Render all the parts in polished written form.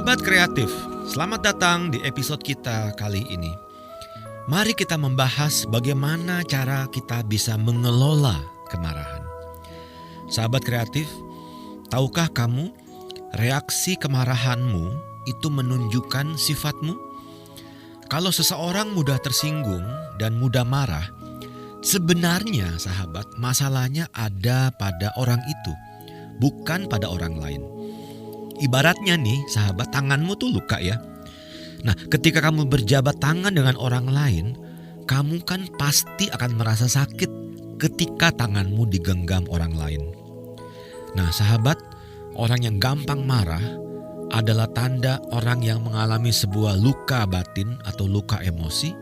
Sahabat kreatif, selamat datang di episode kita kali ini. Mari kita membahas bagaimana cara kita bisa mengelola kemarahan. Sahabat kreatif, tahukah kamu reaksi kemarahanmu itu menunjukkan sifatmu? Kalau seseorang mudah tersinggung dan mudah marah, sebenarnya sahabat, masalahnya ada pada orang itu, bukan pada orang lain. Ibaratnya nih sahabat, tanganmu tuh luka ya. Nah, ketika kamu berjabat tangan dengan orang lain, kamu kan pasti akan merasa sakit ketika tanganmu digenggam orang lain. Nah sahabat, orang yang gampang marah adalah tanda orang yang mengalami sebuah luka batin atau luka emosi.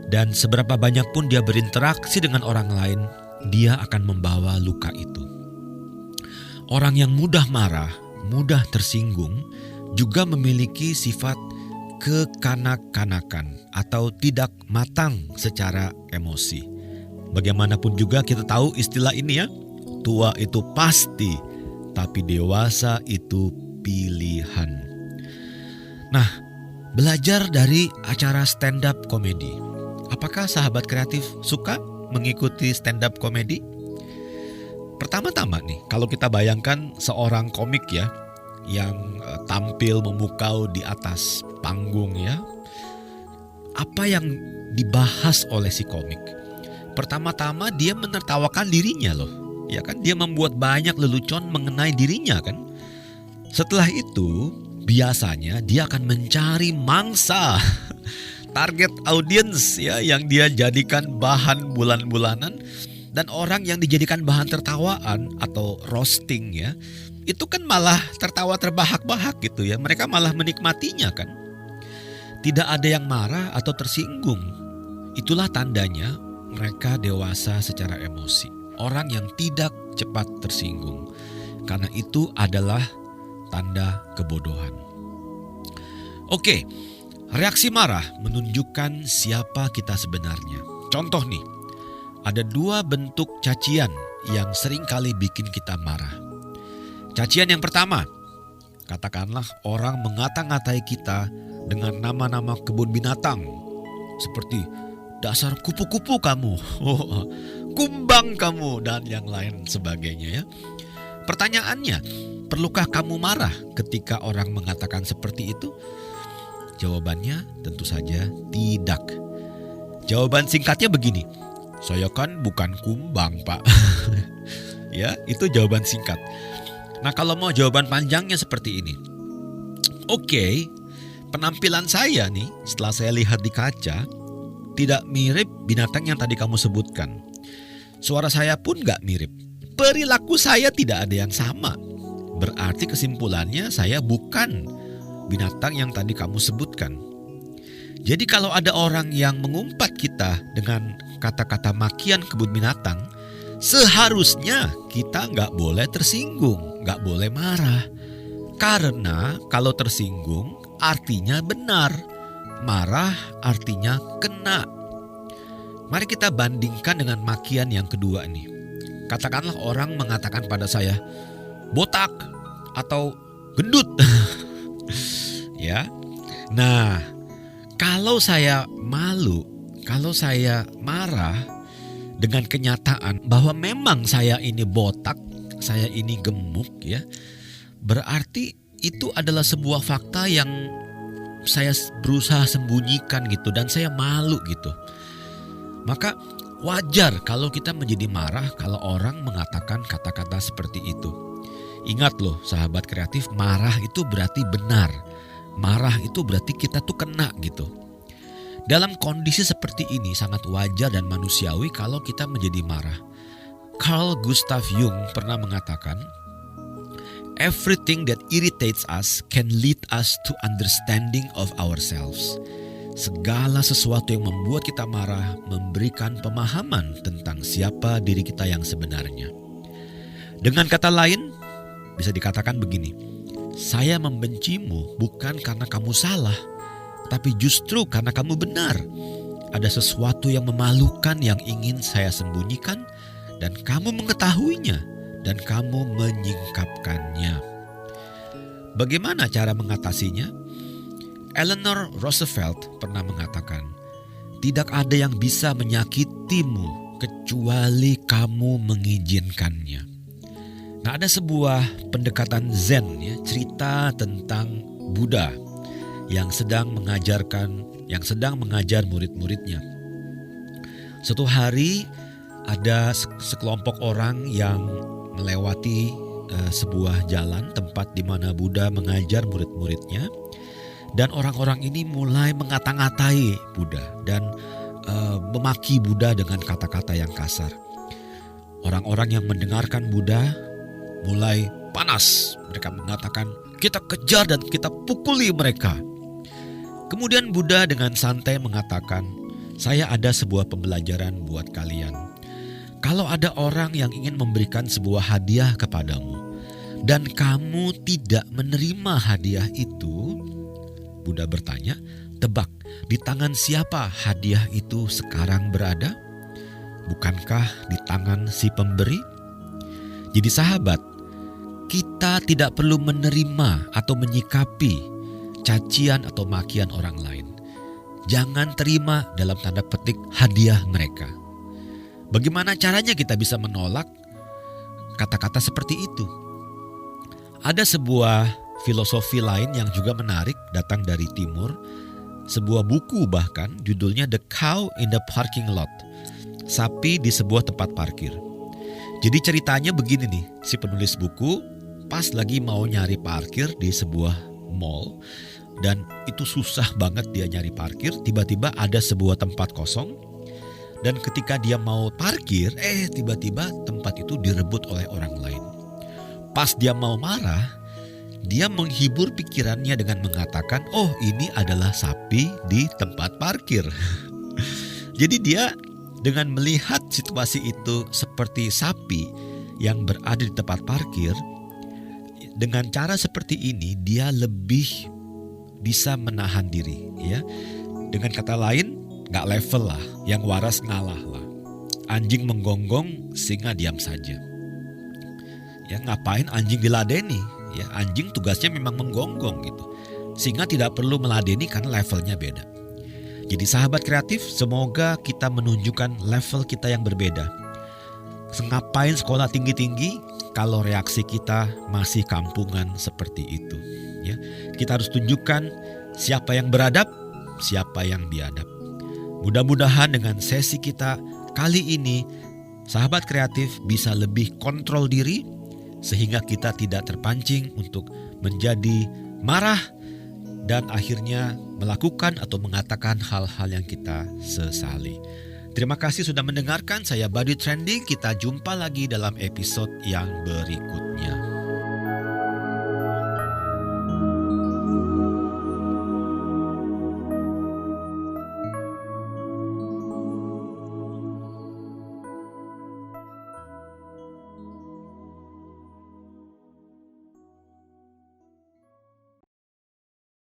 Dan seberapa banyak pun dia berinteraksi dengan orang lain, dia akan membawa luka itu. Orang yang mudah marah, mudah tersinggung, juga memiliki sifat kekanak-kanakan atau tidak matang secara emosi. Bagaimanapun juga kita tahu istilah ini ya, tua itu pasti, tapi dewasa itu pilihan. Nah, belajar dari acara stand up komedi. Apakah sahabat kreatif suka mengikuti stand up komedi? Pertama-tama nih, kalau kita bayangkan seorang komik ya, yang tampil memukau di atas panggung ya, apa yang dibahas oleh si komik? Pertama-tama dia menertawakan dirinya loh, ya kan, dia membuat banyak lelucon mengenai dirinya kan. Setelah itu biasanya dia akan mencari mangsa, target audience ya, yang dia jadikan bahan bulan-bulanan. Dan orang yang dijadikan bahan tertawaan atau roasting ya, itu kan malah tertawa terbahak-bahak gitu ya. Mereka malah menikmatinya kan. Tidak ada yang marah atau tersinggung. Itulah tandanya mereka dewasa secara emosi. Orang yang tidak cepat tersinggung. Karena itu adalah tanda kebodohan. Oke, reaksi marah menunjukkan siapa kita sebenarnya. Contoh nih. Ada dua bentuk cacian yang sering kali bikin kita marah. Cacian yang pertama, katakanlah orang mengata-ngatai kita dengan nama-nama kebun binatang. Seperti dasar kupu-kupu kamu, kumbang kamu, dan yang lain sebagainya ya. Pertanyaannya, perlukah kamu marah ketika orang mengatakan seperti itu? Jawabannya tentu saja tidak. Jawaban singkatnya begini. Saya kan bukan kumbang, Pak. Ya, itu jawaban singkat. Nah, kalau mau jawaban panjangnya seperti ini. Oke, penampilan saya nih setelah saya lihat di kaca tidak mirip binatang yang tadi kamu sebutkan. Suara saya pun gak mirip. Perilaku saya tidak ada yang sama. Berarti kesimpulannya saya bukan binatang yang tadi kamu sebutkan. Jadi kalau ada orang yang mengumpat kita dengan kata-kata makian kebun binatang, seharusnya kita nggak boleh tersinggung, nggak boleh marah. Karena kalau tersinggung artinya benar, marah artinya kena. Mari kita bandingkan dengan makian yang kedua nih. Katakanlah orang mengatakan pada saya, botak atau gendut. Ya, nah kalau saya malu, kalau saya marah dengan kenyataan bahwa memang saya ini botak, saya ini gemuk ya, berarti itu adalah sebuah fakta yang saya berusaha sembunyikan gitu, dan saya malu gitu. Maka wajar kalau kita menjadi marah kalau orang mengatakan kata-kata seperti itu. Ingat loh sahabat kreatif, marah itu berarti benar. Marah itu berarti kita tuh kena gitu. Dalam kondisi seperti ini sangat wajar dan manusiawi kalau kita menjadi marah. Carl Gustav Jung pernah mengatakan, everything that irritates us can lead us to understanding of ourselves. Segala sesuatu yang membuat kita marah memberikan pemahaman tentang siapa diri kita yang sebenarnya. Dengan kata lain, bisa dikatakan begini. Saya membencimu bukan karena kamu salah, tapi justru karena kamu benar. Ada sesuatu yang memalukan yang ingin saya sembunyikan, dan kamu mengetahuinya, dan kamu menyingkapkannya. Bagaimana cara mengatasinya? Eleanor Roosevelt pernah mengatakan, "Tidak ada yang bisa menyakitimu kecuali kamu mengizinkannya." Nah, ada sebuah pendekatan Zen ya, cerita tentang Buddha yang sedang mengajar murid-muridnya. Suatu hari ada sekelompok orang yang melewati sebuah jalan tempat di mana Buddha mengajar murid-muridnya, dan orang-orang ini mulai mengata-ngatai Buddha dan memaki Buddha dengan kata-kata yang kasar. Orang-orang yang mendengarkan Buddha mulai panas. Mereka mengatakan, "Kita kejar dan kita pukuli mereka." Kemudian Buddha dengan santai mengatakan, "Saya ada sebuah pembelajaran buat kalian. Kalau ada orang yang ingin memberikan sebuah hadiah kepadamu dan kamu tidak menerima hadiah itu," Buddha bertanya, "tebak di tangan siapa hadiah itu sekarang berada? Bukankah di tangan si pemberi?" Jadi sahabat, kita tidak perlu menerima atau menyikapi cacian atau makian orang lain. Jangan terima dalam tanda petik hadiah mereka. Bagaimana caranya kita bisa menolak kata-kata seperti itu? Ada sebuah filosofi lain yang juga menarik, datang dari timur. Sebuah buku bahkan judulnya The Cow in the Parking Lot. Sapi di sebuah tempat parkir. Jadi ceritanya begini nih, si penulis buku pas lagi mau nyari parkir di sebuah mall. Dan itu susah banget dia nyari parkir. Tiba-tiba ada sebuah tempat kosong. Dan ketika dia mau parkir, tiba-tiba tempat itu direbut oleh orang lain. Pas dia mau marah, dia menghibur pikirannya dengan mengatakan, "Oh, ini adalah sapi di tempat parkir." Jadi dia dengan melihat situasi itu seperti sapi yang berada di tempat parkir, dengan cara seperti ini dia lebih bisa menahan diri, ya. Dengan kata lain, gak level lah, yang waras ngalah lah. Anjing menggonggong, singa diam saja. Ya, ngapain anjing diladeni? Ya, anjing tugasnya memang menggonggong gitu. Singa tidak perlu meladeni karena levelnya beda. Jadi sahabat kreatif, semoga kita menunjukkan level kita yang berbeda. Ngapain sekolah tinggi-tinggi kalau reaksi kita masih kampungan seperti itu, ya. Kita harus tunjukkan siapa yang beradab, siapa yang biadab. Mudah-mudahan dengan sesi kita kali ini, sahabat kreatif bisa lebih kontrol diri sehingga kita tidak terpancing untuk menjadi marah dan akhirnya melakukan atau mengatakan hal-hal yang kita sesali. Terima kasih sudah mendengarkan. Saya Badi Trending. Kita jumpa lagi dalam episode yang berikutnya.